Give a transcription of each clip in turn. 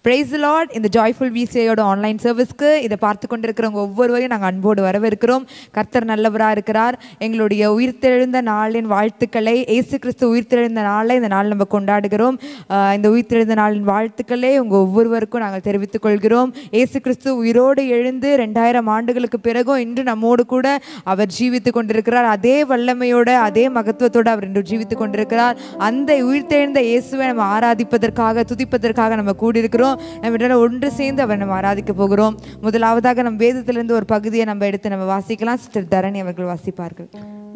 Praise the Lord. இந்த joyful விசிஐயோட online சர்வீஸ்க்கு இதை பார்த்து கொண்டிருக்கிறவங்க ஒவ்வொருவரையும் நாங்கள் அன்போடு வரவேற்கிறோம். கர்த்தர் நல்லவராக இருக்கிறார். எங்களுடைய உயிர்த்தெழுந்த நாளின் வாழ்த்துக்களை, இயேசு கிறிஸ்து உயிர்த்தெழுந்த நாளை இந்த நாள் நம்ம கொண்டாடுகிறோம். இந்த உயிர்த்தெழுந்த நாளின் வாழ்த்துக்களை உங்கள் ஒவ்வொருவருக்கும் நாங்கள் தெரிவித்துக் கொள்கிறோம். இயேசு கிறிஸ்து உயிரோடு எழுந்து 2000 ஆண்டுகளுக்கு பிறகும் இன்று நம்மோடு கூட அவர் ஜீவித்து கொண்டிருக்கிறார். அதே வல்லமையோட அதே மகத்துவத்தோடு அவர் இன்று ஜீவித்து கொண்டிருக்கிறார். அந்த உயிர்த்தெழுந்த இயேசுவை நம்ம ஆராதிப்பதற்காக துதிப்பதற்காக நம்ம கூடியிருக்கிறோம். நம்ம ஒன்று சேர்ந்து அவர் நம்ம ஆராதிக்க போகிறோம். முதலாவதாக நம் வேதத்திலிருந்து ஒரு பகுதியை நம்ம எடுத்து நம்ம வாசிக்கலாம். சிஸ்டர் தரணி அவர்கள் வாசிப்பார்கள்.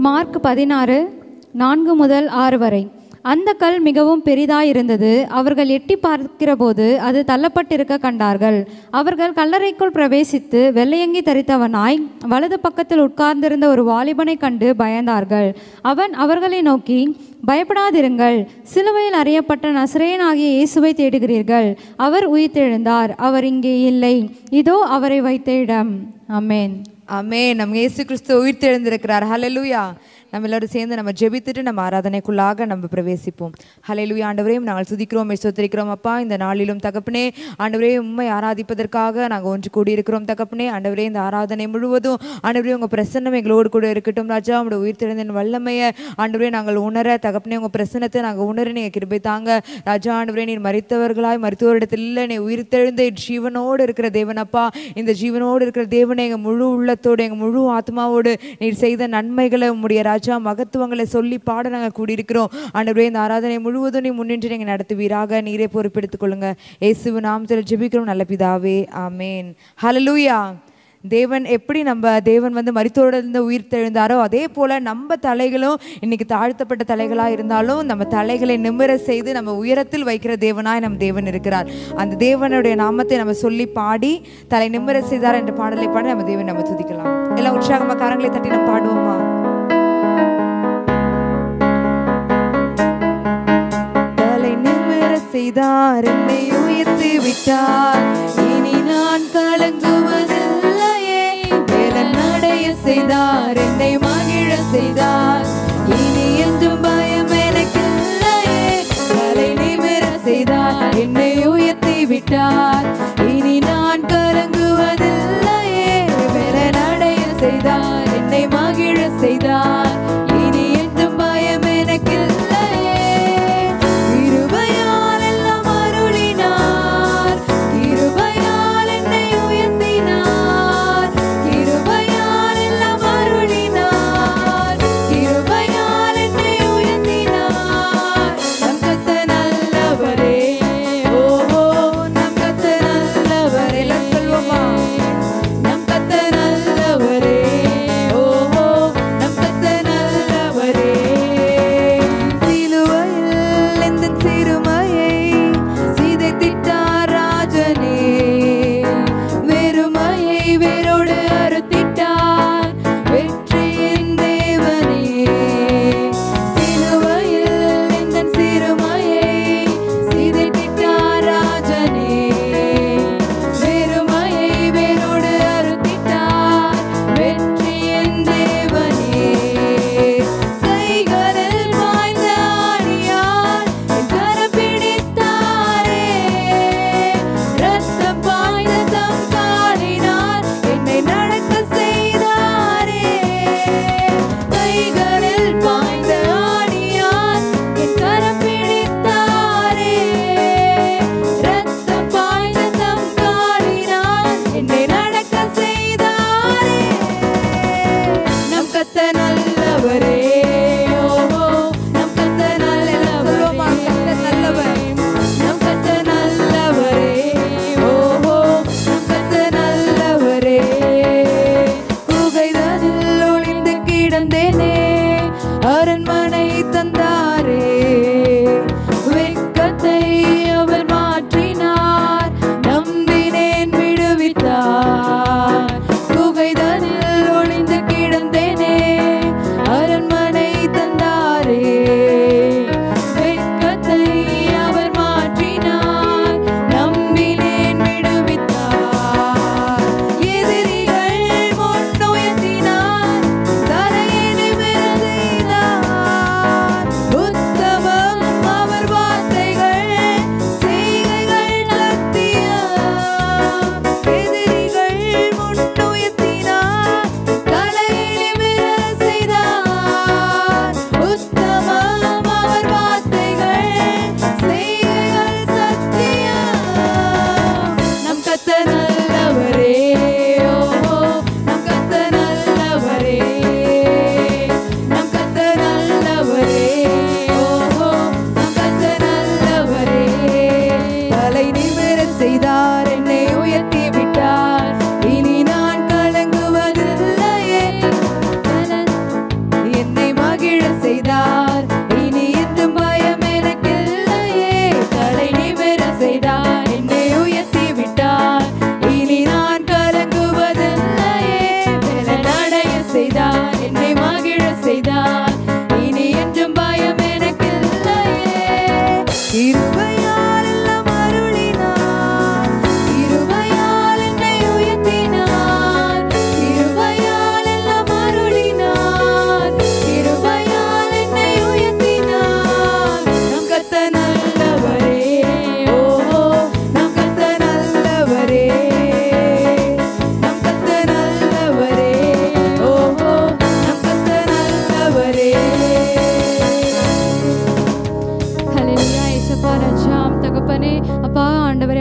மார்க் 16:4 முதல் 6 வரை. அந்த கல் மிகவும் பெரிதாயிருந்தது. அவர்கள் எட்டி பார்க்கிற போது அது தள்ளப்பட்டிருக்க கண்டார்கள். அவர்கள் கல்லறைக்குள் பிரவேசித்து வெள்ளையங்கி தரித்தவனாய் வலது பக்கத்தில் உட்கார்ந்திருந்த ஒரு வாலிபனை கண்டு பயந்தார்கள். அவன் அவர்களை நோக்கி, பயப்படாதிருங்கள், சிலுவையில் அறையப்பட்ட நசரேயனாகிய இயேசுவை தேடுகிறீர்கள். அவர் உயிர்த்தெழுந்தார், அவர் இங்கே இல்லை, இதோ அவரை வைத்த இடம். ஆமென். ஆமென். நம் இயேசு கிறிஸ்து உயிர்த்தெழுந்திருக்கிறார். ஹல்லேலூயா. நம்ம எல்லாரும் சேர்ந்து நம்ம ஜெபித்துட்டு நம்ம ஆராதனைக்குள்ளாக நம்ம பிரவேசிப்போம். ஹல்லேலூயா. ஆண்டவரையும் நாங்கள் துதிக்கிறோம், ஸ்தோத்திரிக்கிறோம் அப்பா. இந்த நாளிலும் தகப்பனே ஆண்டவரே உம்மை ஆராதிப்பதற்காக நாங்கள் ஒன்று கூடியிருக்கிறோம் தகப்பனே. ஆண்டவரே இந்த ஆராதனை முழுவதும் ஆண்டவரே உங்கள் பிரசன்னம் எங்களோடு கூட இருக்கட்டும் ராஜா. உங்களுடைய உயிர்த்தெழுந்தின் வல்லமையை ஆண்டவரே நாங்கள் உணர தகப்பனே, உங்கள் பிரசன்னத்தை நாங்கள் உணர நீங்கள் கிருபை தாங்க ராஜா. ஆண்டவரே நீர் மரித்தவர்களாய் மருத்துவரிடத்தில் இல்லை, நீ உயிர்த்தெழுந்த ஜீவனோடு இருக்கிற தேவனப்பா. இந்த ஜீவனோடு இருக்கிற தேவனை எங்கள் முழு உள்ளத்தோடு எங்கள் முழு ஆத்மாவோடு நீர் செய்த நன்மைகளை உம்முடைய ராஜா மகத்துவங்களை சொல்லி பாட நாங்கள் கூடியிருக்கிறோம். ஆண்டவரே இந்த ஆராதனை முழுவதும் நீ முன்னின்று நீங்கள் நடத்துவீராக. நீரே பொறுப்பெடுத்துக் கொள்ளுங்க. இயேசுவின் நாமத்தில் ஜெபிக்கிறோம் நல்ல பிதாவே. ஆமென். ஹல்லேலூயா. எப்படி தேவன் மரித்தோடு இருந்து உயிர்த்தெழுந்தாரோ அதே போல நம்ம தலைகளும் இன்னைக்கு தாழ்த்தப்பட்ட தலைகளாக இருந்தாலும் நம்ம தலைகளை நிமிர செய்து நம்ம உயரத்தில் வைக்கிற தேவனாய் நம் தேவன் இருக்கிறார். அந்த தேவனுடைய நாமத்தை நம்ம சொல்லி பாடி தலை நிமிர செய்தார் என்ற பாடலை பாடி நம்ம தேவன் நம்ம துதிக்கலாம். எல்லாம் உற்சாகமா கரங்களை தட்டி நம்ம பாடுவோமா? தலை நிமிர செய்தார், என்னை உயர்த்தி விட்டார், இனி நான் கலங்குவதில்லையே. நடைய செய்தார், என்னை மகிழ செய்தார், இனி என்றும் பயம் எனக்கில்லையே. தலை நிமிர செய்தார், என்னை உயர்த்தி விட்டார், இனி நான் கலங்குவதில்லையே. நடைய செய்தார், என்னை மகிழ செய்தார், இனி என்றும் பயம் எனக்கில்லையே. கிருபையால் எல்லாம் அருளினார், கிருபையால் என்னை உயர்த்தினார், கிருபையால் எல்லாம் அருளினார், கிருபையால் என்னை உயர்த்தினார். நம் கர்த்தர் நல்லவரே, ஓஹோ நம் கர்த்தர் நல்லவரே. எல்லாம் சொல்வோமா? நம் கர்த்தர் நல்லவரே, ஓஹோ நம் கர்த்தர் நல்லவரே. சிலுவையில் எந்தன் சிறுமையை சிதைத்திட்டார் ராஜனே, வெறுமையை வேரோடு அறுத்திட்டார் வெற்றியின் தேவனே. சிலுவையில் எந்தன் சிறுமையை சிதைத்திட்டார் ராஜனே, வெறுமையை வேரோடு அறுத்திட்டார் வெற்றியின் தேவனே. கைகளில் பாய்ந்த ஆணியார் என் கரம் பிடித்தாரே, ரத்தம் பாய்ந்த தம் காலினார் என்னை நடக்க செய்தாரே. கைகளில் பாய்ந்த ஆணியார் என் கரம் பிடித்தாரே, ரத்தம் பாய்ந்த தம் காலினார் என்னை நடக்க செய்தாரே. நம் கர்த்தர் நல்லவரே, ஓஹோ நம் கர்த்தர் நல்லவரே. நம் கர்த்தர் நல்லவரே, ஓஹோ நம் கர்த்தர் நல்லவரே. குகைதனில் ஒளிந்து கிடந்தேனே, அரண்மனை தந்தாரே. வெட்கத்தை அவர் மாற்றினார், நம்பினேன் விடுவித்தார். குகைதனில் ஒளிந்து கிடந்தேனே, அரண்மனை தந்தாரே. வெட்கத்தை அவர் மாற்றினார், நம்பினேன் விடுவித்தார். எதிரிகள் முன் உயர்த்தினார், தரையை நிமிர செய்தார்.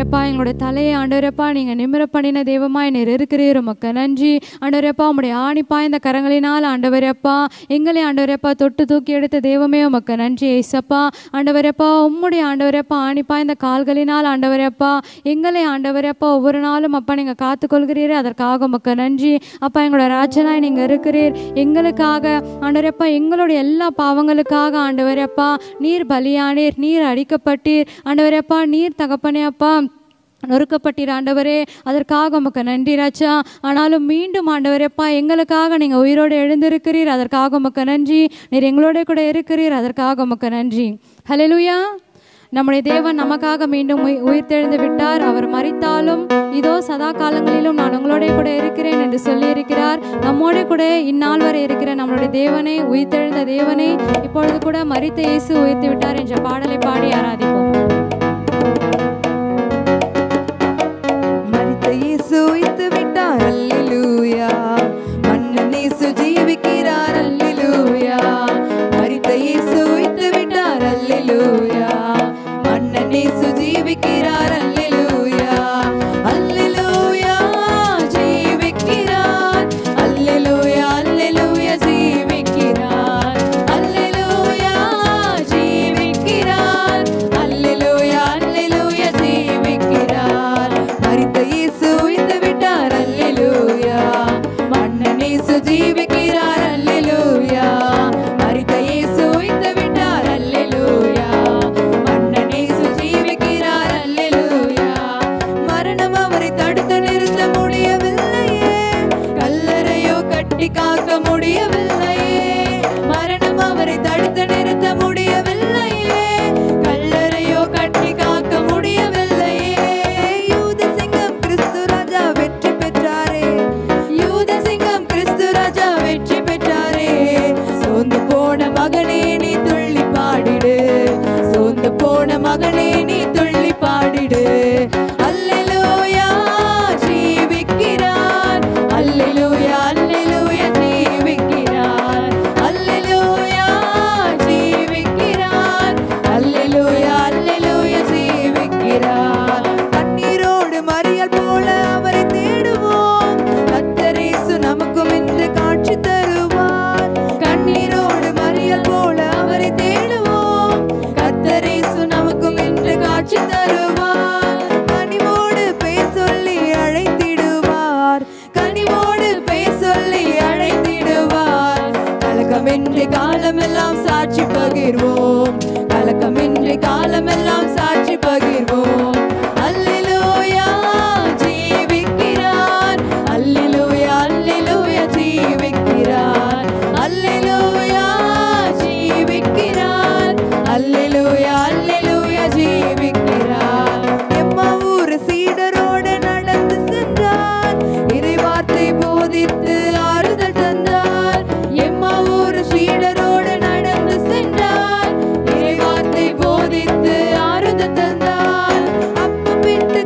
ஆண்டவரப்பா எங்களுடைய தலையை ஆண்டவரப்பா நீங்கள் நிமிர பண்ணின தெய்வமாய் நீர் இருக்கிறீர். உமக்கு நன்றி ஆண்டவரப்பா. உம்முடைய ஆணிப்பாய் இந்த கரங்களினால் ஆண்டவரப்பா எங்களை ஆண்டவரப்பா தொட்டு தூக்கி எடுத்த தெய்வமே உமக்கு நன்றி ஏசப்பா. ஆண்டவரப்பா உம்முடைய ஆண்டவரப்பா ஆணிப்பாய் இந்த கால்களினால் ஆண்டவரப்பா எங்களை ஆண்டவரப்பா ஒவ்வொரு நாளும் அப்பா நீங்கள் காத்துக்கொள்கிறீர். அதற்காக உமக்கு நன்றி அப்பா. எங்களோட ராஜனாய் நீங்கள் இருக்கிறீர். எங்களுக்காக ஆண்டவரப்பா எங்களுடைய எல்லா பாவங்களுக்காக ஆண்டவரப்பா நீர் பலியானீர், நீர் அடிக்கப்பட்டீர் ஆண்டவரப்பா, நீர் தகப்பனே அப்பா நொறுக்கப்பட்டீர் ஆண்டவரே. அதற்காக உமக்கு நன்றி ராஜா. ஆனாலும் மீண்டும் ஆண்டவரப்பா எங்களுக்காக நீங்கள் உயிரோடு எழுந்திருக்கிறீர். அதற்காக உமக்கு நன்றி. நீர் எங்களோட கூட இருக்கிறீர். அதற்காக உமக்கு நன்றி. ஹல்லேலூயா. நம்முடைய தேவன் நமக்காக மீண்டும் உயிர்த்தெழுந்து விட்டார். அவர் மரித்தாலும் இதோ சதா காலங்களிலும் நான் உங்களோட கூட இருக்கிறேன் என்று சொல்லியிருக்கிறார். நம்மோட கூட இந்நாள் வரை இருக்கிற நம்மளுடைய தேவனை, உயிர்த்தெழுந்த தேவனை, இப்பொழுது கூட மரித்த இயேசு உயிர்த்து விட்டார் என்ற பாடலை பாடி ஆராதிப்போம். மரித்த இயேசு உயிர்த்து விட்டார் அல்லேலூயா. மன்னன் இயேசு ஜீவிக்கிறார் அல்லேலூயா. மரித்த இயேசு உயிர்த்து விட்டார் அல்லேலூயா. மன்னன் இயேசு ஜீவிக்கிறார் அல்லேலூயா. அல்லேலூயா ஜீவிக்கிறார். அல்லேலூயா அல்லேலூயா ஜீவிக்கிறார். அல்லேலூயா ஜீவிக்கிறார். அல்லேலூயா அல்லேலூயா ஜீவிக்கிறார். மரித்த இயேசு உயிர்த்து விட்டார் அல்லேலூயா. மன்னன் இயேசு ஜீவிக்கிறார் அல்லேலூயா. மரித்த இயேசு உயிர்த்து விட்டார் அல்லேலூயா. மன்னன் இயேசு ஜீவிக்கிறார் அல்லேலூயா. மரணம் அவரை தடுத்து நிறுத்த முடியவில்லையே, கல்லறையோ கட்டி காக்க முடியவில்லையே. மரணம் அவரை தடுத்து நிறுத்த முடியவில்லையே, கல்லறையோ கட்டி காக்க முடியவில்லையே. யூத சிங்கம் கிறிஸ்து ராஜா வெற்றி பெற்றாரே. யூத சிங்கம் கிறிஸ்து ராஜா வெற்றி பெற்றாரே. சோர்ந்து போன மகனே நீ துள்ளி பாடிடு. சோர்ந்து போன மகனே நீ துள்ளி பாடிடு. அல்லேலூயா ஜீவிக்கிறார். அல்லேலூயா அல்லேலூயா ஜீவிக்கிறார். அல்லேலூயா ஜீவிக்கிறார். அல்லேலூயா அல்லேலூயா ஜீவிக்கிறார். கண்ணீரோடு மறியல் போல அவரை தேடுவோம். கர்த்தர் இயேசு நமக்கும் இன்று காட்சி தருவார். கண்ணீரோடு மறியல் போல அவரை தேடுவோம். கர்த்தர் இயேசு நமக்கும் இன்று காட்சி தருவார். கனிவோடு பேர் சொல்லி அழைத்திடுவார். கனிவோடு பேர் சொல்லி அழைத்திடுவார். கலக்கமின்றி காலமெல்லாம் சாட்சி பகிர்வோம். கலக்கமின்றி காலமெல்லாம் சாட்சி பகிர்வோம். அல்லேலூயா ஜீவிக்கிறார். அல்லேலூயா அல்லேலூயா ஜீவிக்கிறார். அல்லேலூயா ஜீவிக்கிறார். அல்லேலூயா அல்லேலூயா ஜீவிக்கிறார். எம்மாவூர் சீடரோடு நடந்து சென்றார். இறைவார்த்தை போதித்து ஆறுதல் தந்தார். எம்மாவூர் சீடரோடு நடந்து சென்றார். இறைவார்த்தை போதித்து ஆறுதல் தந்தார். அப்பம் பிட்டு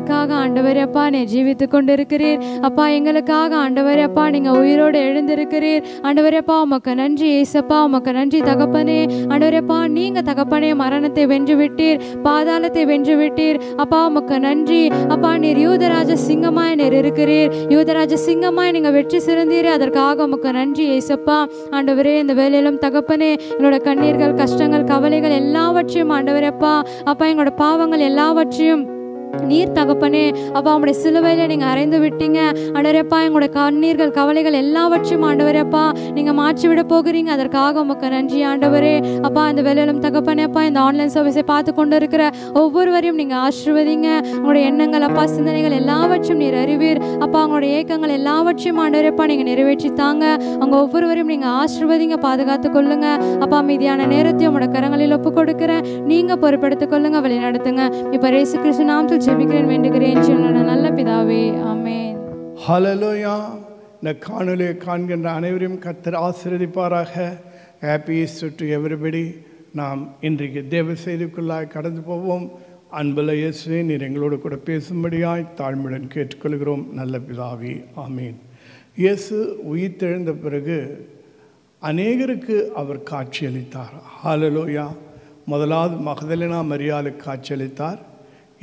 எங்களுக்காக ஆண்டவரே அப்பா நீ ஜீவித்து கொண்டிருக்கிறீர் அப்பா. எங்களுக்காக ஆண்டவரே அப்பா நீங்க உயிரோடு எழுந்திருக்கிறீர் ஆண்டவரே அப்பா. உமக்கு நன்றி ஏசப்பா, உமக்கு நன்றி தகப்பனே. ஆண்டவரே அப்பா நீங்க தகப்பனே மரணத்தை வென்று விட்டீர், பாதாளத்தை வென்று விட்டீர் அப்பா. உமக்கு நன்றி அப்பா. நீர் யூதராஜ சிங்கமாய் நீர் இருக்கிறீர், யூதராஜ சிங்கமாய் நீங்க வெற்றி சிறந்தீரே, அதற்காக உமக்கு நன்றி ஏசப்பா. ஆண்டவரே இந்த வேலையிலும் தகப்பனே என்னோட கண்ணீர்கள், கஷ்டங்கள், கவலைகள் எல்லாவற்றையும் ஆண்டவரே அப்பா அப்பா எங்களோட பாவங்கள் எல்லாவற்றையும் நீர் தகப்பனே அப்பா உங்களுடைய சிலுவையில நீங்க அறைந்து விட்டீங்க ஆண்டவரேப்பா. எங்களுடைய கண்ணீர்கள், கவலைகள் எல்லாவற்றையும் ஆண்டவரேப்பா நீங்க மாற்றி விட போகிறீங்க, அதற்காக உமக்கு நன்றி ஆண்டவரே அப்பா. இந்த வேலையிலும் தகப்பனே அப்பா இந்த ஆன்லைன் சர்வீஸை பார்த்து கொண்டு இருக்கிற ஒவ்வொருவரையும் நீங்க ஆசீர்வதிங்க. உங்களுடைய எண்ணங்கள் அப்பா, சிந்தனைகள் எல்லாவற்றையும் நீர் அறிவீர் அப்பா. உங்களுடைய ஏக்கங்கள் எல்லாவற்றையும் ஆண்டவரேப்பா நீங்க நிறைவேற்றி தாங்க. அவங்க ஒவ்வொருவரையும் நீங்க ஆசீர்வதிங்க, பாதுகாத்து கொள்ளுங்க அப்பா. மீதியான நேரத்தை உங்களோட கரங்களில் ஒப்பு கொடுக்கிறேன், நீங்க பொறுப்பெடுத்துக் கொள்ளுங்க, வழி நடத்துங்க. இப்ப இயேசு கிறிஸ்து நாமத்தில் ஜெபிக்கிறேன் வேண்டுகிறேன் நல்ல பிதாவே, ஆமென். ஹல்லேலூயா. இந்த காணொலியை காண்கின்ற அனைவரையும் கர்த்தர் ஆசீர்வதிப்பாராக. Happy Easter to everybody. நாம் இன்றைக்கு தேவ செய்திக்குள்ளாய் கடந்து போவோம். அன்புள்ள இயேசுவே நீர் எங்களோடு கூட பேசும்படியாய் தாழ்மையுடன் கேட்டுக்கொள்கிறோம் நல்ல பிதாவே, ஆமீன். இயேசு உயிர்த்தெழுந்த பிறகு அநேகருக்கு அவர் காட்சியளித்தார். ஹல்லேலூயா. முதலாவது மகதலேனா மரியாளுக்கு காட்சியளித்தார்.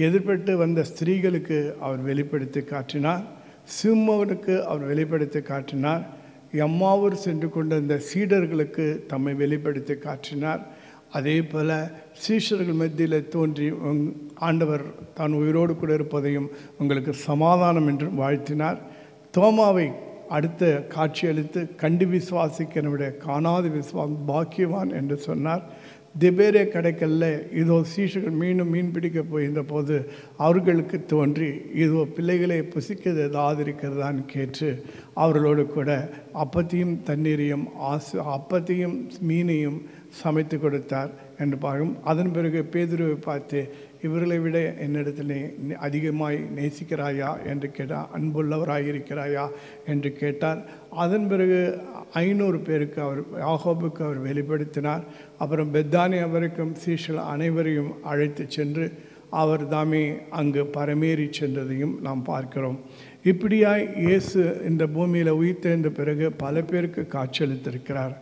எதிர்பட்டு வந்த ஸ்திரீகளுக்கு அவர் வெளிப்படுத்தி காட்டினார். சிம்மவனுக்கு அவர் வெளிப்படுத்தி காட்டினார். எம்மாவூர் சென்று கொண்டிருந்த சீடர்களுக்கு தம்மை வெளிப்படுத்தி காட்டினார். அதே போல் சீஷர்கள் மத்தியில் தோன்றி ஆண்டவர் தான் உயிரோடு கூட இருப்பதையும் உங்களுக்கு சமாதானம் என்று வாழ்த்தினார். தோமாவை அடுத்த காட்சியளித்து கண்டு விசுவாசிக்கிறவனுடைய காணாத விசுவாசம் பாக்கியவான் என்று சொன்னார். திபேரே கடைக்கல்ல இதோ சீஷர்கள் மீன் பிடிக்க போயிருந்த போது அவர்களுக்கு தோன்றி இதோ பிள்ளைகளை புசிக்கிறது ஏதாவது இருக்கிறதான்னு கேட்டு அவர்களோடு கூட அப்பத்தையும் தண்ணீரையும் அப்பத்தையும் மீனையும் சமைத்து கொடுத்தார் என்று பார்க்கும். அதன் பிறகு பேதுருவை பார்த்து இவர்களை விட என்னிடத்தில் அதிகமாய் நேசிக்கிறாயா என்று கேட்டார். அன்புள்ளவராயிருக்கிறாயா என்று கேட்டார். அதன் பிறகு 500 பேருக்கு அவர் யாக்கோபுக்கு அவர் வெளிப்படுத்தினார். அப்புறம் பெத்தானியா வரைக்கும் சீஷர்கள் அனைவரையும் அழைத்து சென்று அவர் தாமே அங்கு பரமேறி சென்றதையும் நாம் பார்க்கிறோம். இப்படியாய் இயேசு இந்த பூமியில் உயிர்த்தெழுந்த பிறகு பல பேருக்கு காட்சியளித்திருக்கிறார்.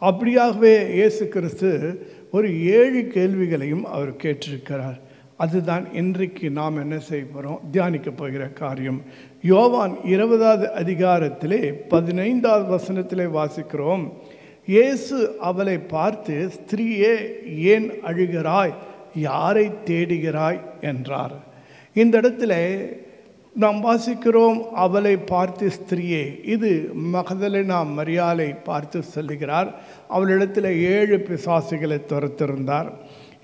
அப்படியாகவே இயேசு கிறிஸ்து ஒரு 7 கேள்விகளையும் அவர் கேட்டிருக்கிறார். அதுதான் இன்றைக்கு நாம் என்ன செய்ய போகிறோம், தியானிக்க போகிற காரியம். யோவான் 20வது அதிகாரத்திலே 15வது வசனத்திலே வாசிக்கிறோம். இயேசு அவளை பார்த்து, ஸ்திரீயே ஏன் அழுகிறாய், யாரை தேடுகிறாய் என்றார். இந்த இடத்துல நாம் வாசிக்கிறோம் அவளை பார்த்து ஸ்திரீயே. இது மகதலேனா மரியாளை பார்த்து சொல்லுகிறார். அவளிடத்தில் 7 பிசாசுகளை துரத்திருந்தார்.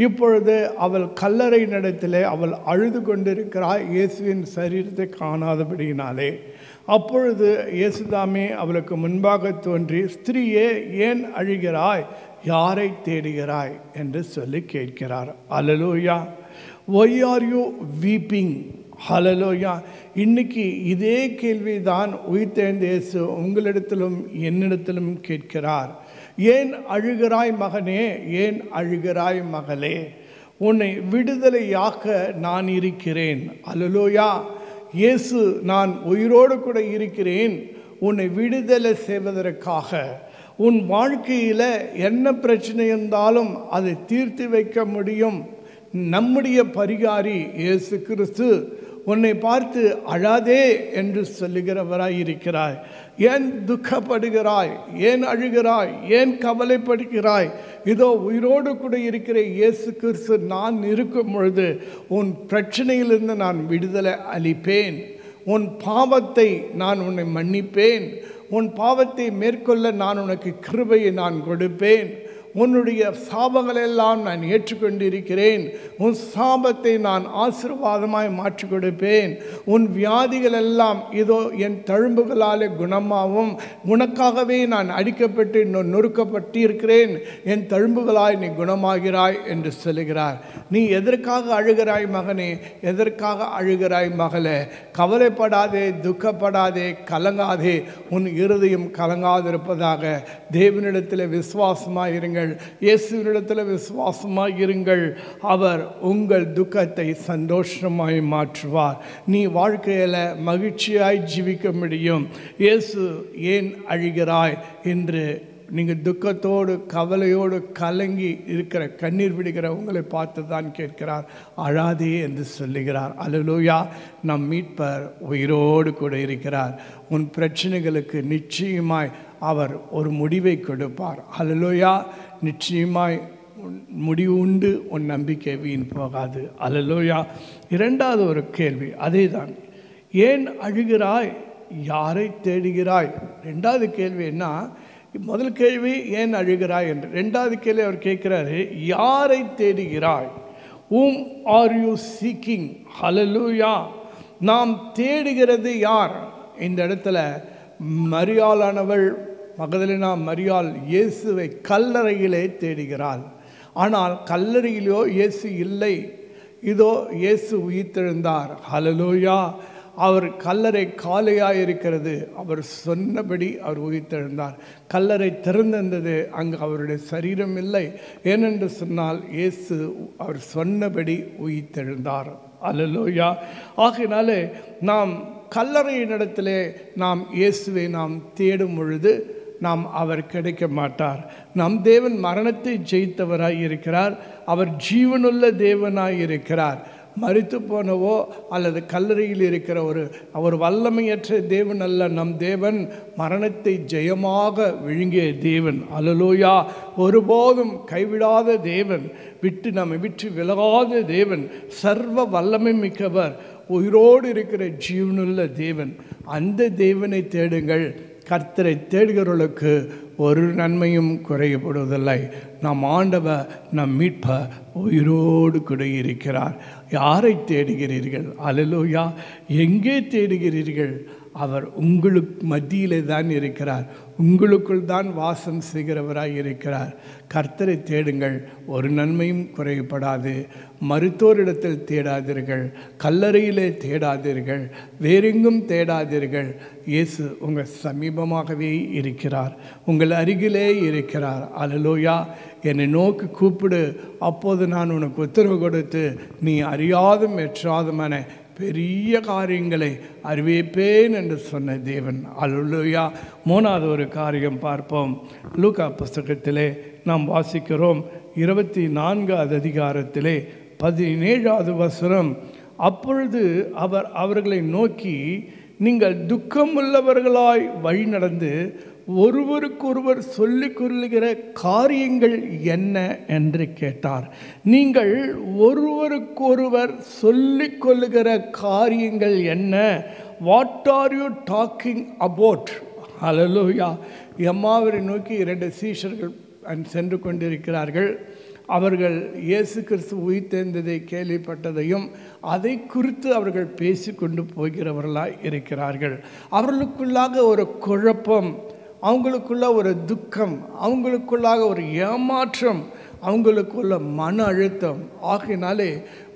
இப்பொழுது அவள் கல்லறை நடத்திலே அவள் அழுது கொண்டிருக்கிறாள் இயேசுவின் சரீரத்தை காணாதபடியினாலே. அப்பொழுது இயேசுதாமே அவளுக்கு முன்பாக தோன்றி, ஸ்திரீயே ஏன் அழுகிறாய், யாரை தேடுகிறாய் என்று சொல்லி கேட்கிறார். ஹல்லேலூயா. Why are you weeping? ஹல்லேலூயா. இன்னைக்கு இதே கேள்விதான் உயிர்த்தெழுந்த இயேசு உங்களிடத்திலும் என்னிடத்திலும் கேட்கிறார். ஏன் அழுகிறாய் மகனே, ஏன் அழுகிறாய் மகளே, உன்னை விடுதலையாக்க நான் இருக்கிறேன். ஹல்லேலூயா. இயேசு நான் உயிரோடு கூட இருக்கிறேன் உன்னை விடுதலை செய்வதற்காக. உன் வாழ்க்கையில் என்ன பிரச்சனை இருந்தாலும் அதை தீர்த்து வைக்க முடியும். நம்முடைய பரிகாரி இயேசு கிறிஸ்து உன்னை பார்த்து அழாதே என்று சொல்லுகிறவராய் இருக்கிறாய். ஏன் துக்கப்படுகிறாய், ஏன் அழுகிறாய், ஏன் கவலைப்படுகிறாய்? இதோ உயிரோடு கூட இருக்கிற இயேசு கிறிஸ்து நான் இருக்கும் பொழுது உன் பிரச்சனையிலிருந்து நான் விடுதலை அளிப்பேன். உன் பாவத்தை நான் உன்னை மன்னிப்பேன். உன் பாவத்தை மேற்கொள்ள நான் உனக்கு கிருபையை நான் கொடுப்பேன். உன்னுடைய சாபங்களெல்லாம் நான் ஏற்றுக்கொண்டிருக்கிறேன். உன் சாபத்தை நான் ஆசீர்வாதமாய் மாற்றி கொடுப்பேன். உன் வியாதிகளெல்லாம் இதோ என் தழும்புகளாலே குணமாகும். உனக்காகவே நான் அடிக்கப்பட்டு நொறுக்கப்பட்டிருக்கிறேன். என் தழும்புகளாய் நீ குணமாகிறாய் என்று சொல்லுகிறார். நீ எதற்காக அழுகிறாய் மகனே, எதற்காக அழுகிறாய் மகளே? கவலைப்படாதே, துக்கப்படாதே, கலங்காதே. உன் இருதயம் கலங்காதிருப்பதாக. தேவனிடத்தில் விசுவாசமாக இருங்கள், இயேசுவினிடத்தில் விசுவாசமாக இருங்கள். அவர் உங்கள் துக்கத்தை சந்தோஷமாய் மாற்றுவார். நீ வாழ்க்கையில் மகிழ்ச்சியாய் ஜீவிக்க முடியும். இயேசு ஏன் அழுகிறாய் என்று நீங்கள் துக்கத்தோடு கவலையோடு கலங்கி இருக்கிற கண்ணீர் விடுகிற உங்களை பார்த்து தான் கேட்கிறார். அழாதே என்று சொல்லுகிறார். அல்லேலூயா. நம் மீட்பர் உயிரோடு கூட இருக்கிறார். உன் பிரச்சனைகளுக்கு நிச்சயமாய் அவர் ஒரு முடிவை கொடுப்பார். அல்லேலூயா. நிச்சயமாய் முடிவு உண்டு. உன் நம்பிக்கை வீண் போகாது. அல்லேலூயா. இரண்டாவது ஒரு கேள்வி அதே தான். ஏன் அழுகிறாய், யாரை தேடுகிறாய்? ரெண்டாவது கேள்வி என்ன? முதல் கேள்வி ஏன் அழுகிறாய் என்று. ரெண்டாவது கேள்வி அவர் கேட்கிறாரு, யாரை தேடுகிறாய்? whom are you seeking? ஹல்லேலூயா. நாம் தேடுகிறது யார்? இந்த இடத்துல மரியாளானவள், மகதலேனா மரியாள் இயேசுவை கல்லறையிலே தேடுகிறாள். ஆனால் கல்லறையிலோ இயேசு இல்லை. இதோ இயேசு உயிர்த்தெழுந்தார். ஹல்லேலூயா. அவர் கல்லறை காலியாக இருக்கிறது. அவர் சொன்னபடி அவர் உயிர்த்தெழுந்தார். கல்லறை திறந்திருந்தது, அங்கு அவருடைய சரீரம் இல்லை. ஏனென்று சொன்னால் இயேசு அவர் சொன்னபடி உயிர்த்தெழுந்தார். அல்லேலூயா. ஆகையினாலே நாம் கல்லறையினிடத்திலே நாம் இயேசுவை நாம் தேடும் பொழுது நாம் அவர் கிடைக்க மாட்டார். நம் தேவன் மரணத்தை ஜெயித்தவராய் இருக்கிறார். அவர் ஜீவனுள்ள தேவனாய் இருக்கிறார். மரித்து போனவோ அல்லது கல்லறையில் இருக்கிற ஒரு வல்லமையற்ற தேவன் அல்ல. நம் தேவன் மரணத்தை ஜெயமாக விழுங்கிய தேவன். அல்லேலூயா. ஒருபோதும் கைவிடாத தேவன், நம்மை விட்டு விலகாத தேவன், சர்வ வல்லமை மிக்கவர், உயிரோடு இருக்கிற ஜீவனுள்ள தேவன். அந்த தேவனை தேடுங்கள். கர்த்தரை தேடுகிறவர்களுக்கு ஒரு நன்மையும் குறையப்படுவதில்லை. நம் ஆண்டவர், நம் மீட்பர் உயிரோடு கூட இருக்கிறார். யாரை தேடுகிறீர்கள்? அல்லேலூயா. எங்கே தேடுகிறீர்கள்? அவர் உங்களுக்கு மத்தியிலே தான் இருக்கிறார். உங்களுக்குள் தான் வாசம் செய்கிறவராய் இருக்கிறார். கர்த்தரை தேடுங்கள், ஒரு நன்மையும் குறைபடாது. மருத்துவரிடத்தில் தேடாதீர்கள், கல்லறையிலே தேடாதீர்கள், வேறெங்கும் தேடாதீர்கள். இயேசு உங்கள் சமீபமாகவே இருக்கிறார், உங்கள் அருகிலே இருக்கிறார். அல்லேலூயா. என்னை நோக்கி கூப்பிடு, அப்போது நான் உனக்கு உத்தரவு கொடுத்து நீ அறியாதும் எற்றாதுமான பெரிய காரியங்களை அறிவிப்பேன் என்று சொன்ன தேவன். அல்லேலூயா. மூணாவது ஒரு காரியம் பார்ப்போம். லூக்கா புஸ்தகத்திலே நாம் வாசிக்கிறோம் 24வது அதிகாரத்திலே 17வது வசனம். அப்பொழுது அவர் அவர்களை நோக்கி, நீங்கள் துக்கமுள்ளவர்களாய் வழி நடந்து ஒருவருக்கொருவர் சொல்லிக் கொள்ளுகிற காரியங்கள் என்ன என்று கேட்டார். நீங்கள் ஒருவருக்கொருவர் சொல்லிக் கொள்ளுகிற காரியங்கள் என்ன? What are you talking about? Hallelujah. எம்மாவரை நோக்கி 2 சீஷர்கள் சென்று கொண்டிருக்கிறார்கள். அவர்கள் இயேசு கிறிஸ்து உயிர்த்தெழுந்ததை கேள்விப்பட்டதையும் அதை குறித்து அவர்கள் பேசிக்கொண்டு போகிறவர்களாய் இருக்கிறார்கள். அவர்களுக்குள்ளாக ஒரு குழப்பம், அவங்களுக்குள்ள ஒரு துக்கம், அவங்களுக்குள்ளாக ஒரு ஏமாற்றம், அவங்களுக்குள்ள மன அழுத்தம். ஆகையினாலே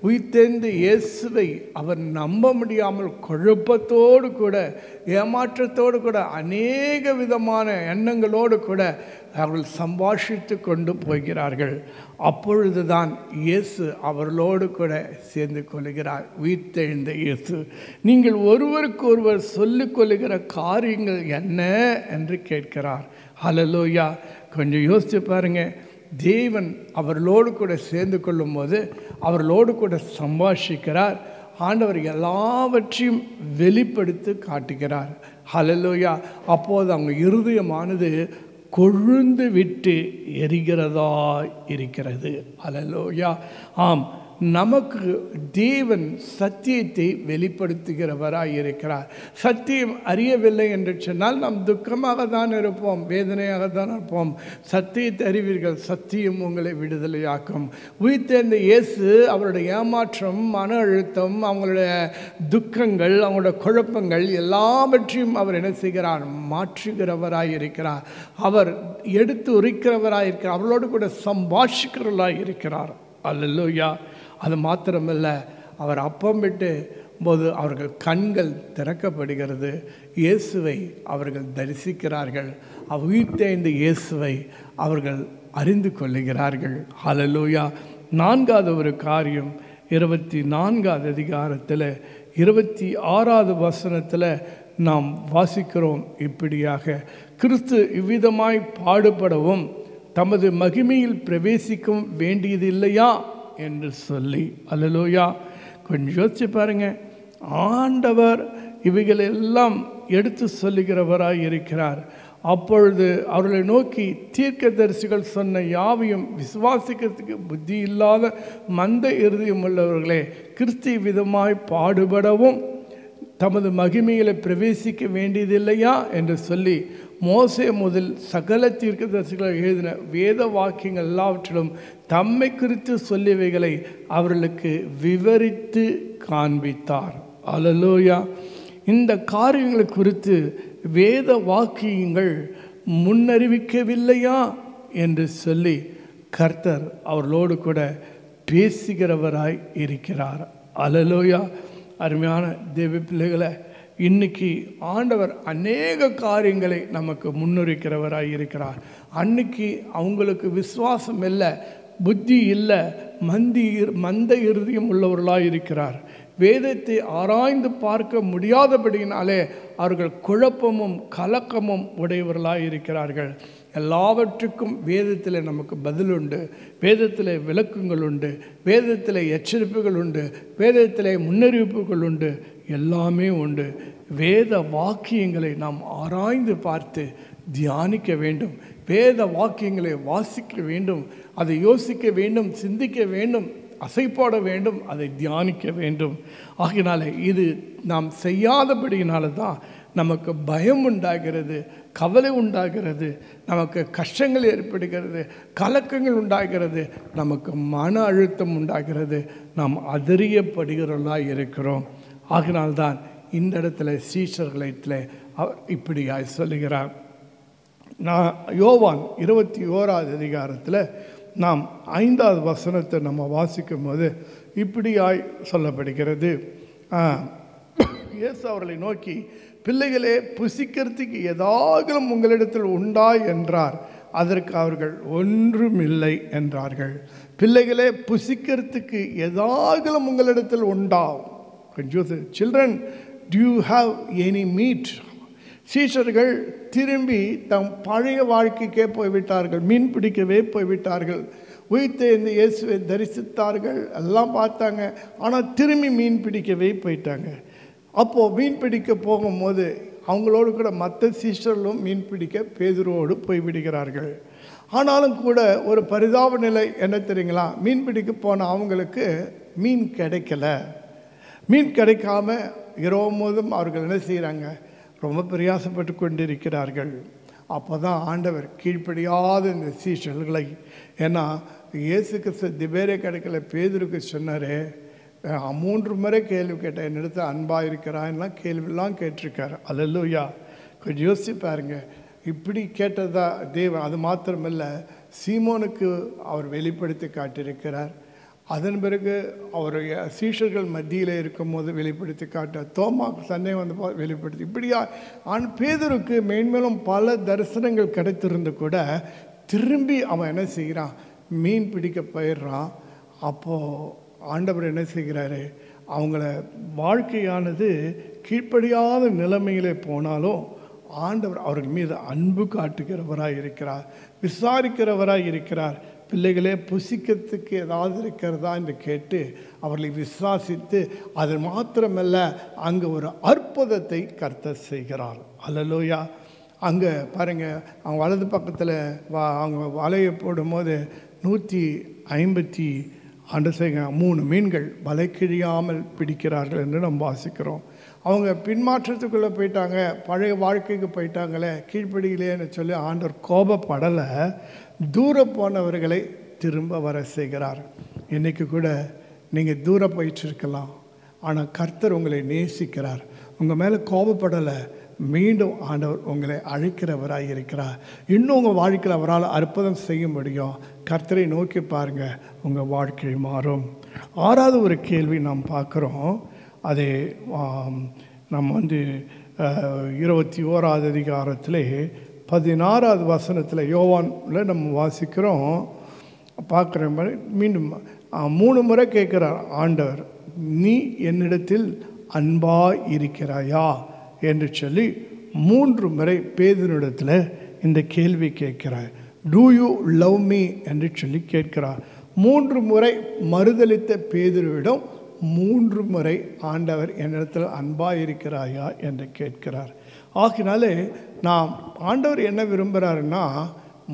உயிர்த்தெழுந்த இயேசுவை அவர் நம்ப முடியாமல் குழப்பத்தோடு கூட, ஏமாற்றத்தோடு கூட, அநேக விதமான எண்ணங்களோடு கூட அவர்கள் சம்பாஷித்து கொண்டு போகிறார்கள். அப்பொழுதுதான் இயேசு அவர்களோடு கூட சேர்ந்து கொள்கிறார். உயிர்த்தெழுந்த இயேசு, நீங்கள் ஒருவருக்கு ஒருவர் சொல்லிக் கொள்ளுகிற காரியங்கள் என்ன என்று கேட்கிறார். ஹல்லேலூயா. கொஞ்சம் யோசித்து பாருங்க. தேவன் அவர்களோடு கூட சேர்ந்து கொள்ளும் போது அவர்களோடு கூட சம்பாஷிக்கிறார். ஆண்டவர் எல்லாவற்றையும் வெளிப்படுத்தி காட்டுகிறார். ஹல்லேலூயா. அப்போது அவங்க இருதயமானது கொழுந்து விட்டு எரிகிறதா இருக்கிறது. ஹல்லேலூயா. ஆம், நமக்கு தேவன் சத்தியத்தை வெளிப்படுத்துகிறவராய் இருக்கிறார். சத்தியம் அறியவில்லை என்று சொன்னால் நாம் துக்கமாக தான் இருப்போம், வேதனையாக தான் இருப்போம். சத்தியத்தை அறிவீர்கள், சத்தியம் உங்களை விடுதலையாக்கும். உயிர்த்தெழுந்த இயேசு அவருடைய ஏமாற்றம், மன அழுத்தம், அவங்களுடைய துக்கங்கள், அவங்களுடைய குழப்பங்கள் எல்லாவற்றையும் அவர் என்ன செய்கிறார்? மாற்றுகிறவராய் இருக்கிறார். அவர் எடுத்து உரைக்கிறவராய் இருக்கிறார். அவர்களோடு கூட சம்பாஷிக்கிறவராய் இருக்கிறார். அல்லேலூயா. அது மாத்திரமல்ல, அவர் அப்பம் விட்டு போது அவர்கள் கண்கள் திறக்கப்படுகிறது. இயேசுவை அவர்கள் தரிசிக்கிறார்கள். உயிர்த்தெழுந்த இயேசுவை அவர்கள் அறிந்து கொள்ளுகிறார்கள். ஹல்லேலூயா. நான்காவது ஒரு காரியம் 24வது அதிகாரத்தில் 26வது வசனத்தில் நாம் வாசிக்கிறோம் இப்படியாக, கிறிஸ்து இவ்விதமாய் பாடுபடவும் தமது மகிமையில் பிரவேசிக்கும் வேண்டியது இல்லையா என்று சொல்லி. அல்லேலூயா. கொஞ்சம் யோசிச்சு பாருங்க, ஆண்டவர் இவைகளெல்லாம் எடுத்து சொல்லுகிறவராய் இருக்கிறார். அப்பொழுது அவர்களை நோக்கி தீர்க்கதரிசிகள் சொன்ன யாவையும் விசுவாசிக்கிறதுக்கு புத்தி இல்லாத மந்த இருதயம் உள்ளவர்களே, கிறிஸ்து விதமாய் பாடுபடவும் தமது மகிமையில பிரவேசிக்க வேண்டியதில்லையா என்று சொல்லி மோசே முதல் சகல தீர்க்கதரிசிகள் எழுதின வேத வாக்கியங்கள் எல்லாவற்றிலும் தம்மை குறித்து சொல்லியவைகளை அவர்களுக்கு விவரித்து காண்பித்தார். அல்லேலூயா. இந்த காரியங்களை குறித்து வேத வாக்கியங்கள் முன்னறிவிக்கவில்லையா என்று சொல்லி கர்த்தர் அவர்களோடு கூட பேசுகிறவராய் இருக்கிறார். அல்லேலூயா. அருமையான தேவ பிள்ளைகளை, இன்னைக்கு ஆண்டவர் அநேக காரியங்களை நமக்கு முன்னுரைக்கிறவராய் இருக்கிறார். அன்னைக்கு அவங்களுக்கு விசுவாசம் இல்லை, புத்தி இல்லை, மந்த இருதயம் உள்ளவர்களாக இருக்கிறார். வேதத்தை ஆராய்ந்து பார்க்க முடியாதபடியினாலே அவர்கள் குழப்பமும் கலக்கமும் உடையவர்களாக இருக்கிறார்கள். எல்லாவற்றுக்கும் வேதத்தில் நமக்கு பதில் உண்டு, வேதத்தில் விளக்கங்கள் உண்டு, வேதத்தில் எச்சரிப்புகள் உண்டு, வேதத்தில் முன்னறிவிப்புகள் உண்டு, எல்லாமே உண்டு. வேத வாக்கியங்களை நாம் ஆராய்ந்து பார்த்து தியானிக்க வேண்டும். வேத வாக்கியங்களை வாசிக்க வேண்டும், அதை யோசிக்க வேண்டும், சிந்திக்க வேண்டும், அசைப்பாட வேண்டும், அதை தியானிக்க வேண்டும். ஆகினால இது நாம் செய்யாதபடியினால தான் நமக்கு பயம் உண்டாகிறது, கவலை உண்டாகிறது, நமக்கு கஷ்டங்கள் ஏற்படுகிறது, கலக்கங்கள் உண்டாகிறது, நமக்கு மன அழுத்தம் உண்டாகிறது, நாம் அதிரியப்படுகிறவர்களாக இருக்கிறோம். ஆகினால்தான் இந்த இடத்துல சீஷர்களிடத்தில் இப்படியாய் சொல்லுகிறார். நான் யோவான் 21வது அதிகாரத்தில் நாம் 5வது வசனத்தை நம்ம வாசிக்கும் போது இப்படியாய் சொல்லப்படுகிறது. இயேசு அவர்களை நோக்கி, பிள்ளைகளே, புசிக்கிறதுக்கு ஏதாகிலும் உங்களிடத்தில் உண்டா என்றார். அதற்கு அவர்கள் ஒன்றுமில்லை என்றார்கள். பிள்ளைகளே, புசிக்கிறதுக்கு ஏதாகிலும் உங்களிடத்தில் உண்டா? Children, do you have any meat? சீஷர்கள் திரும்பி தம் பழைய வாழ்க்கைக்கே போய்விட்டார்கள், மீன் பிடிக்கவே போய்விட்டார்கள். உயிர்த்தெழுந்த இயேசுவை தரிசித்தார்கள், எல்லாம் பார்த்தாங்க, ஆனால் திரும்பி மீன் பிடிக்கவே போயிட்டாங்க. அப்போது மீன் பிடிக்க போகும்போது அவங்களோடு கூட மற்ற சீஷர்களும் மீன் பிடிக்க பேதுருவோடு போய்விடுகிறார்கள். ஆனாலும் கூட ஒரு பரிதாப நிலை என்ன தெரியுங்களா? மீன் பிடிக்க போன அவங்களுக்கு மீன் கிடைக்கல. மீன் கிடைக்காம இரவு போதும் அவர்கள் என்ன செய்கிறாங்க? ரொம்ப பிரயாசப்பட்டு கொண்டிருக்கிறார்கள். அப்போ தான் ஆண்டவர் கீழ்ப்படியாத இந்த சீஷர்களை, ஏன்னா இயேசு கிறிஸ்து திபேரே கிடைக்கல பேதுருக்கு சொன்னார், 3 முறை கேள்வி கேட்டேன், என்னிடத்தில் அன்பாக இருக்கிறான்லாம் கேள்வியெல்லாம் கேட்டிருக்காரு. அல்லேலூயா. கொஞ்சம் யோசிச்சு பாருங்க, இப்படி கேட்டதா தேவன். அது மாத்திரமல்ல, சீமோனுக்கு அவர் வெளிப்படுத்தி காட்டியிருக்கிறார். அதன் பிறகு அவருடைய சீஷர்கள் மத்தியில் இருக்கும்போது வெளிப்படுத்தி காட்ட, தோமாக்கு சந்தேகம் வந்து வெளிப்படுத்தி, இப்படியா பேதுருக்கு மேன்மேலும் பல தரிசனங்கள் கிடைத்திருந்து கூட திரும்பி அவன் என்ன செய்கிறான்? மீன் பிடிக்க போயிடுறான். அப்போது ஆண்டவர் என்ன செய்கிறாரு? அவங்கள வாழ்க்கையானது கீழ்ப்படியாத நிலைமையிலே போனாலும் ஆண்டவர் அவர்கள் மீது அன்பு காட்டுகிறவராய் இருக்கிறார், விசாரிக்கிறவராய் இருக்கிறார். பிள்ளைகளே, புசிக்கிறதுக்கு ஏதாவது இருக்கிறதா என்று கேட்டு அவர்களை விசுவாசித்து, அது மாத்திரமல்ல, அங்கே ஒரு அற்புதத்தை கர்த்தர் செய்கிறார். அல்லேலூயா. அங்கே பாருங்கள், அவங்க வலது பக்கத்தில் அவங்க வலையை போடும்போது 153 மீன்கள் வலை கிழியாமல் பிடிக்கிறார்கள் என்று நம்ம வாசிக்கிறோம். அவங்க பின்மாற்றத்துக்குள்ளே போயிட்டாங்க, பழைய வாழ்க்கைக்கு போயிட்டாங்களே, கீழ்ப்படியிலேன்னு சொல்லி ஆண்டவர் கோபப்படலை, தூரம் போனவர்களை திரும்ப வர செய்கிறார். இன்றைக்கி கூட நீங்கள் தூரம் போயிட்டுருக்கலாம், ஆனால் கர்த்தர் உங்களை நேசிக்கிறார், உங்கள் மேலே கோபப்படலை. மீண்டும் ஆண்டவர் உங்களை அழைக்கிறவராக இருக்கிறார். இன்னும் உங்கள் வாழ்க்கையில் அவரால் அற்புதம் செய்ய முடியும். கர்த்தரை நோக்கி பாருங்கள், உங்கள் வாழ்க்கை மாறும். 6வது ஒரு கேள்வி நாம் பார்க்குறோம். அதே நம்ம 21வது அதிகாரத்தில் 16வது வசனத்தில் யோவானில் நம்ம வாசிக்கிறோம், பார்க்குற மாதிரி மீண்டும் 3 முறை கேட்குறார் ஆண்டவர், நீ என்னிடத்தில் அன்பாய் இருக்கிறாயா என்று சொல்லி 3 முறை பேதுருவிடத்தில் இந்த கேள்வி கேட்கிறார். டூ யூ லவ் மீ என்று சொல்லி கேட்கிறார். 3 முறை மறுதலித்த பேதுருவிடம் 3 முறை ஆண்டவர் என்னிடத்தில் அன்பாய் இருக்கிறாயா என்று கேட்கிறார். ஆகினாலே நாம் ஆண்டவர் என்ன விரும்புகிறாருன்னா,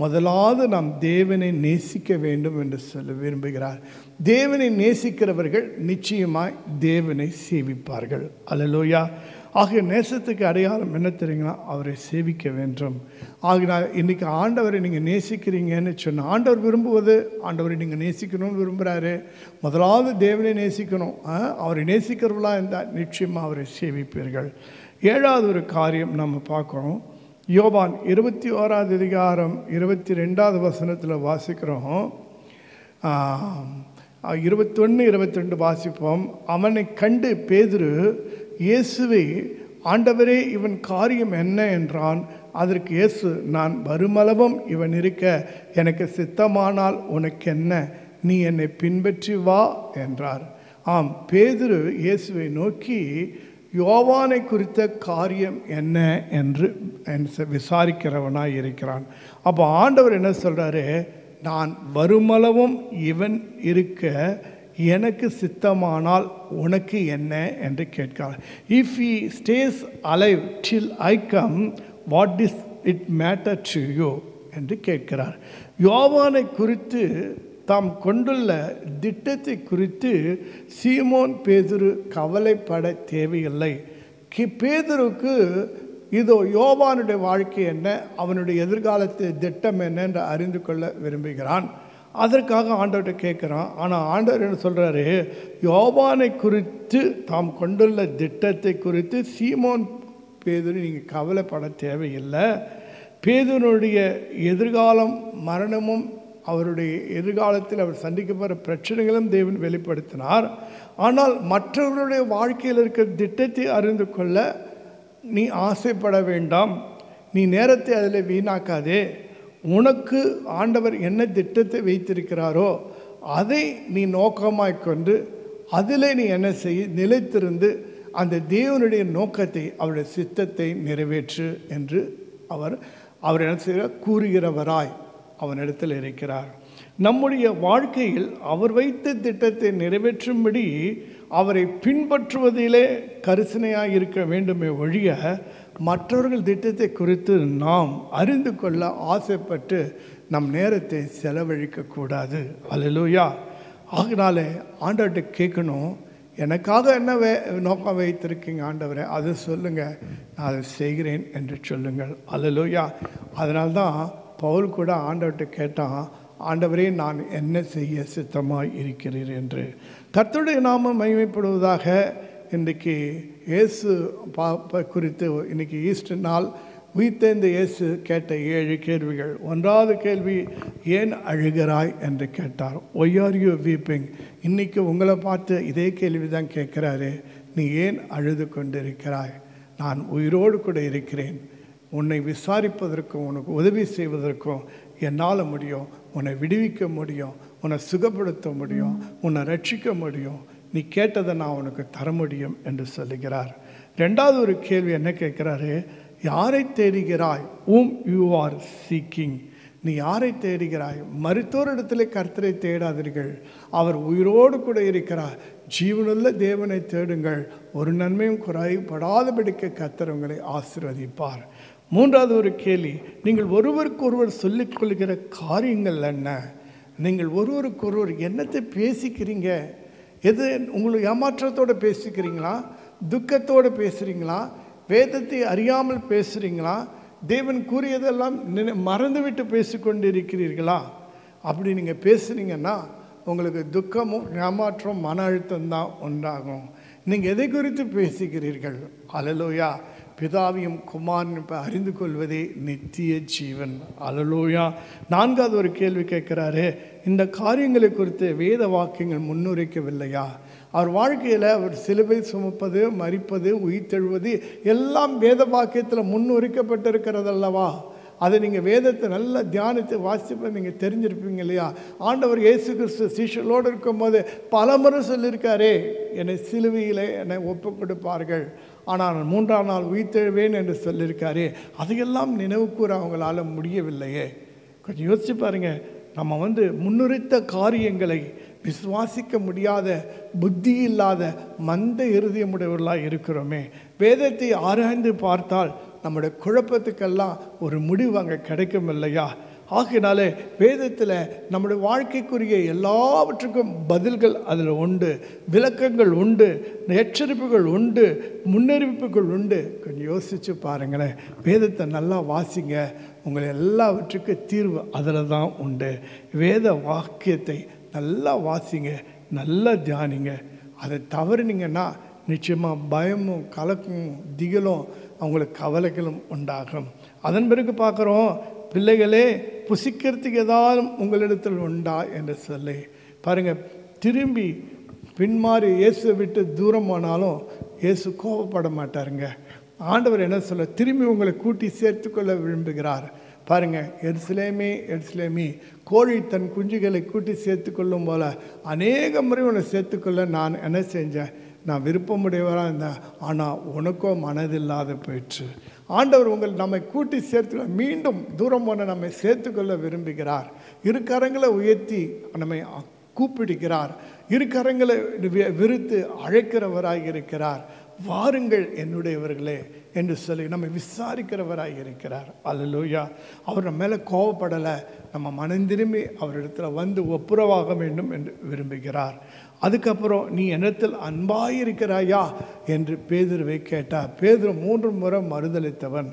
முதலாவது நாம் தேவனை நேசிக்க வேண்டும் என்று சொல்ல விரும்புகிறார். தேவனை நேசிக்கிறவர்கள் நிச்சயமாய் தேவனை சேவிப்பார்கள். அல்லேலூயா. ஆகிய நேசத்துக்கு அடையாளம் என்ன தெரியுங்களா? அவரை சேவிக்க வேண்டும். ஆகினால் இன்றைக்கி ஆண்டவரை நீங்கள் நேசிக்கிறீங்கன்னு சொன்னால், ஆண்டவர் விரும்புவது ஆண்டவரை நீங்கள் நேசிக்கணும்னு விரும்புகிறாரு. முதலாவது தேவனை நேசிக்கணும். அவரை நேசிக்கிறவர்களாக இருந்தால் நிச்சயமாக அவரை சேவிப்பீர்கள். 7வது ஒரு காரியம் நம்ம பார்க்குறோம். யோவான் 21வது அதிகாரம் 22வது வசனத்தில் வாசிக்கிறோம். 21, 22 வாசிப்போம். அவனை கண்டு பேதுரு இயேசுவை, ஆண்டவரே இவன் காரியம் என்ன என்றான். அதற்கு இயேசு, நான் வருமளவும் இவன் இருக்க எனக்கு சித்தமானால் உனக்கு என்ன, நீ என்னை பின்பற்றி வா என்றார். ஆம், பேதுரு இயேசுவை நோக்கி யோவானை குறித்த காரியம் என்ன என்று விசாரிக்கிறவனாய் இருக்கிறான். அப்போ ஆண்டவர் என்ன சொல்கிறாரு? நான் வருமளவும் இவன் இருக்க எனக்கு சித்தமானால் உனக்கு என்ன என்று கேட்கிறார். If he stays alive till I come, what does it matter to you என்று கேட்கிறார். யோவானை குறித்து தாம் கொண்டுள்ள திட்டத்தை குறித்து சீமோன் பேதுரு கவலைப்பட தேவையில்லை. பேதுருக்கு இதோ யோவானுடைய வாழ்க்கை என்ன, அவனுடைய எதிர்காலத்து திட்டம் என்ன என்று அறிந்து கொள்ள விரும்புகிறான். அதற்காக ஆண்டவர்கிட்ட கேட்குறான். ஆனால் ஆண்டவர் என்ன சொல்கிறாரு? யோவானை குறித்து தாம் கொண்டுள்ள திட்டத்தை குறித்து சீமோன் பேதுரு நீங்கள் கவலைப்பட தேவையில்லை. பேதுருடைய எதிர்காலம், மரணமும் அவருடைய எதிர்காலத்தில் அவர் சந்திக்கப்படுற பிரச்சனைகளும் தேவன் வெளிப்படுத்தினார். ஆனால் மற்றவர்களுடைய வாழ்க்கையில் இருக்கிற திட்டத்தை அறிந்து கொள்ள நீ ஆசைப்பட வேண்டாம். நீ நேரத்தை அதில் வீணாக்காதே. உனக்கு ஆண்டவர் என்ன திட்டத்தை வைத்திருக்கிறாரோ அதை நீ நோக்கமாய் கொண்டு அதில் நீ என்ன செய்ய, நிலைத்திருந்து அந்த தேவனுடைய நோக்கத்தை, அவருடைய சித்தத்தை நிறைவேற்று என்று அவர் என்ன செய்கிறார்? கூறுகிறவராய் அவனிடத்தில் இருக்கிறார். நம்முடைய வாழ்க்கையில் அவர் வைத்த திட்டத்தை நிறைவேற்றும்படி அவரை பின்பற்றுவதிலே கரிசனையாக இருக்க வேண்டுமே ஒழிய மற்றவர்கள் திட்டத்தை குறித்து நாம் அறிந்து கொள்ள ஆசைப்பட்டு நம் நேரத்தை செலவழிக்கக்கூடாது. அல்லேலூயா. ஆகினாலே ஆண்டவர்கிட்ட கேட்கணும், எனக்காக என்ன நோக்கம் வைத்திருக்கீங்க ஆண்டவரே, அது சொல்லுங்கள், நான் அதை செய்கிறேன் என்று சொல்லுங்கள். அல்லேலூயா. அதனால்தான் பவுல் கூட ஆண்டவர்கிட்ட கேட்டான், ஆண்டவரே நான் என்ன செய்ய சித்தமாய் இருக்கிறீர் என்று. கர்த்தருடைய நாமம் மகிமைப்படுவதாக. இன்றைக்கு இயேசு குறித்து இன்றைக்கி ஈஸ்டர் நாள் உயிர்த்தெழுந்த இயேசு கேட்ட 7 கேள்விகள். 1வது கேள்வி, ஏன் அழுகிறாய் என்று கேட்டார். Why are you weeping? இன்றைக்கி உங்களை பார்த்து இதே கேள்வி தான் கேட்குறாரு. நீ ஏன் அழுது கொண்டிருக்கிறாய்? நான் உயிரோடு கூட இருக்கிறேன். உன்னை விசாரிப்பதற்கும் உனக்கு உதவி செய்வதற்கும் என்னால் முடியும். உன்னை விடுவிக்க முடியும், உன்னை சுகப்படுத்த முடியும், உன்னை ரட்சிக்க முடியும். நீ கேட்டதை நான் உனக்கு தர முடியும் என்று சொல்லுகிறார். 2வது ஒரு கேள்வி என்ன கேட்குறாரு? யாரை தேடுகிறாய்? whom you are seeking? நீ யாரை தேடுகிறாய்? மருத்துவரிடத்தில் கர்த்தரை தேடாதீர்கள், அவர் உயிரோடு கூட இருக்கிறார். ஜீவனுள்ள தேவனை தேடுங்கள், ஒரு நன்மையும் குறைபடாதபடிக்க கர்த்தர் உங்களை ஆசீர்வதிப்பார். 3வது ஒரு கேள்வி, நீங்கள் ஒருவருக்கொருவர் சொல்லிக்கொள்கிற காரியங்கள் என்ன? நீங்கள் ஒருவருக்கொருவர் என்னத்தை பேசிக்கிறீங்க? எது உங்களுக்கு ஏமாற்றத்தோடு பேசிக்கிறீங்களா? துக்கத்தோடு பேசுகிறீங்களா? வேதத்தை அறியாமல் பேசுகிறீங்களா? தேவன் கூறியதெல்லாம் மறந்துவிட்டு பேசிக்கொண்டு இருக்கிறீர்களா? அப்படி நீங்கள் பேசுனீங்கன்னா உங்களுக்கு துக்கமும் ஏமாற்றம் மன அழுத்தம் தான் உண்டாகும். நீங்கள் எதை குறித்து பேசுகிறீர்கள்? அல்லேலூயா. பிதாவையும் குமாரனையும் அறிந்து கொள்வதே நித்திய ஜீவன். அல்லேலூயா. 4வது ஒரு கேள்வி கேட்குறாரு, இந்த காரியங்களை குறித்து வேத வாக்கியங்கள் முன்னுரைக்கவில்லையா? அவர் வாழ்க்கையில் அவர் சிலுவை சுமப்பது, மரிப்பது, உயிர்த்தெழுவது எல்லாம் வேத வாக்கியத்தில் முன்னுரைக்கப்பட்டிருக்கிறது அல்லவா? அதை நீங்கள் வேதத்தை நல்லா தியானித்து வாசிப்ப நீங்கள் தெரிஞ்சிருப்பீங்க இல்லையா? ஆண்டவர் இயேசு கிறிஸ்து சீஷர்களோடு இருக்கும்போது பலமுறை சொல்லியிருக்காரே, என்னை சிலுவையிலே என்னை ஒப்பு கொடுப்பார்கள், ஆனால் 3ஆம் நாள் உயிர்த்தெழுவேன் என்று சொல்லியிருக்காரே. அதையெல்லாம் நினைவு கூற அவங்களால முடியவில்லையே. கொஞ்சம் யோசிச்சு பாருங்க. நம்ம முன்னுரைத்த காரியங்களை விசுவாசிக்க முடியாத, புத்தி இல்லாத, மந்த இருதயமுடையவர்களாக இருக்கிறோமே. வேதத்தை ஆராய்ந்து பார்த்தால் நம்முடைய குழப்பத்துக்கெல்லாம் ஒரு முடிவு அங்கே கிடைக்கும் இல்லையா? ஆகினாலே வேதத்தில் நம்முடைய வாழ்க்கைக்குரிய எல்லாவற்றுக்கும் பதில்கள் அதில் உண்டு, விளக்கங்கள் உண்டு, எச்சரிப்புகள் உண்டு, முன்னறிவிப்புகள் உண்டு. கொஞ்சம் யோசித்து பாருங்களேன். வேதத்தை நல்லா வாசிங்க, உங்களை எல்லாவற்றுக்கும் தீர்வு அதில் தான் உண்டு. வேத வாக்கியத்தை நல்லா வாசிங்க, நல்லா தியானிங்க. அதை தவறுனீங்கன்னா நிச்சயமாக பயமும் கலக்கும் திகிலும் அவங்களுக்கு கவலைகளும் உண்டாகும். அதன் பிறகு பார்க்குறோம், பிள்ளைகளே புசிக்கிறதுக்கு ஏதாவது உங்களிடத்தில் உண்டா என்று சொல்லி பாருங்கள். திரும்பி பின்மாறி இயேசுவை விட்டு தூரம் போனாலும் இயேசு கோபப்பட மாட்டாருங்க. ஆண்டவர் என்ன சொல்ல, திரும்பி உங்களை கூட்டி சேர்த்து கொள்ள விரும்புகிறார். பாருங்கள், எருசலேமே எருசலேமே, கோழி தன் குஞ்சுகளை கூட்டி சேர்த்து கொள்ளும் போல் அநேக முறை உன்னை சேர்த்துக்கொள்ள நான் என்ன செஞ்சேன், நான் விருப்பமுடையவராக இருந்தேன், ஆனால் உனக்கோ மனதில்லாத போயிடுச்சு. ஆண்டவர் நம்மை கூட்டி சேர்த்து மீண்டும் தூரம் போன நம்மை சேர்த்துக்கொள்ள விரும்புகிறார். இரு கரங்களை உயர்த்தி நம்மை கூப்பிடுகிறார். இரு கரங்களை விரித்து அழைக்கிறவராக இருக்கிறார். வாருங்கள் என்னுடையவர்களே என்று சொல்லி நம்மை விசாரிக்கிறவராக இருக்கிறார். அல்லேலூயா. அவர் நம்ம மேலே கோபப்படலை, நம்ம மனம் திரும்பி அவரிடத்தில் ஒப்புரவாக வேண்டும் என்று விரும்புகிறார். அதுக்கப்புறம் நீ என்னத்தில் அன்பாயிருக்கிறாயா என்று பேதுருவை கேட்டார். பேதுரு 3 முறை மறுதளித்தவன்.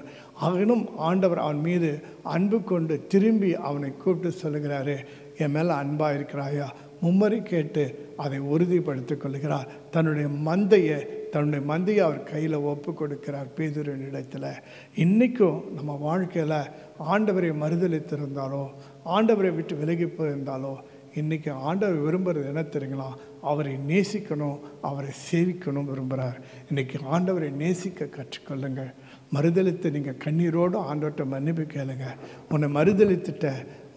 அவனும் ஆண்டவர் அவன் மீது அன்பு கொண்டு திரும்பி அவனை கூப்பிட்டு சொல்லுகிறாரு, என் மேலே அன்பாயிருக்கிறாயா? மும்மறை கேட்டு அதை உறுதிப்படுத்திக் கொள்கிறார். தன்னுடைய மந்தையை அவர் கையில் ஒப்பு கொடுக்கிறார் பேதுருவின் இடத்துல. இன்றைக்கும் நம்ம வாழ்க்கையில் ஆண்டவரை மறுதளித்திருந்தாலோ, ஆண்டவரை விட்டு விலகி போயிருந்தாலோ, இன்றைக்கி ஆண்டவர் விரும்புகிறது என்ன தெரியுங்களா? அவரை நேசிக்கணும், அவரை சேவிக்கணும் விரும்புகிறார். இன்றைக்கி ஆண்டவரை நேசிக்க கற்றுக்கொள்ளுங்கள். மறுதளித்து நீங்கள் கண்ணீரோடு ஆண்டவர்கிட்ட மன்னிப்பு கேளுங்க. உன்னை மறுதளித்துட்ட,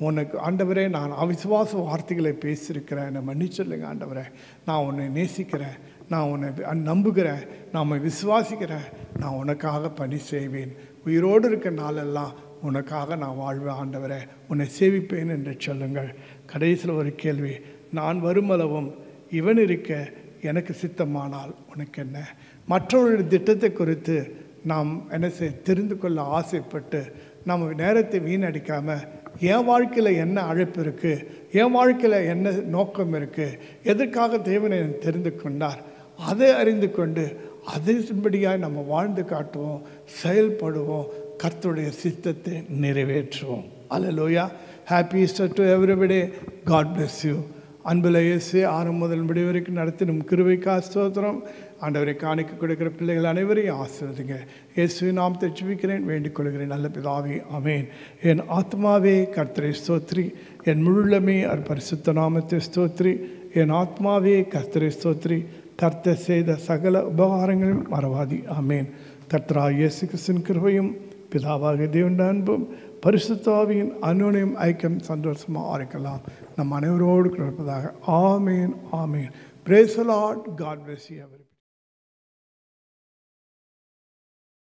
உனக்கு ஆண்டவரே நான் அவிசுவாச வார்த்தைகளை பேசியிருக்கிறேன், என்னை மன்னிச்சொல்லுங்க ஆண்டவரே. நான் உன்னை நேசிக்கிறேன், நான் உன்னை நம்புகிறேன், நான் உன்னை விசுவாசிக்கிறேன், நான் உனக்காக பணி செய்வேன், உயிரோடு இருக்க நாளெல்லாம் உனக்காக நான் வாழ்வேன் ஆண்டவரே, உன்னை சேவிப்பேன் என்று சொல்லுங்கள். கடைசியில் ஒரு கேள்வி, நான் வருமளவும் இவன் இருக்க எனக்கு சித்தமானால் உனக்கு என்ன? மற்றவர்களுடைய திட்டத்தை குறித்து நாம் என்ன தெரிந்து கொள்ள ஆசைப்பட்டு நம்ம நேரத்தை வீணடிக்காமல், என் வாழ்க்கையில் என்ன அழைப்பு இருக்குது, என் வாழ்க்கையில் என்ன நோக்கம் இருக்குது, எதற்காக தேவனை தெரிந்து கொண்டார், அதை அறிந்து கொண்டு அதன்படியாக நம்ம வாழ்ந்து காட்டுவோம், செயல்படுவோம், கர்த்தருடைய சித்தத்தை நிறைவேற்றுவோம். அல்லேலூயா. Happy Easter to everybody. God bless you. அன்பில் இயேசு ஆரம்பம் முதல் முடி வரைக்கும் நடத்தினும் கிருபைக்கு ஸ்தோத்திரம். ஆண்டவரை காணிக்க கொடுக்கிற பிள்ளைகள் அனைவரையும் ஆசீர்வதிங்க. இயேசுவின் நாமத்தை ஜெபிக்கிறேன், வேண்டிக் கொள்கிறேன் நல்ல பிதாவே, ஆமென். என் ஆத்மாவே கர்த்தரை ஸ்தோத்திரி, என் முழுமே அவர் பரிசுத்த நாமத்தை ஸ்தோத்திரி. என் ஆத்மாவே கர்த்தரை ஸ்தோத்திரி, கர்த்தர் செய்த சகல உபகாரங்களையும் மறவாதி. ஆமென். கர்த்தராகிய இயேசு கிறிஸ்துவின் கிருபையும் பிதாவாகிய தேவனுடைய அன்பும் பரிசுத்த ஆவியின் அன்யோன்யம் ஐக்கியம் சந்தோஷமாக இருக்கலாம் நம் அனைவரோடு கிடப்பதாக. ஆமேன், ஆமேன். Praise the Lord. God bless you everyone.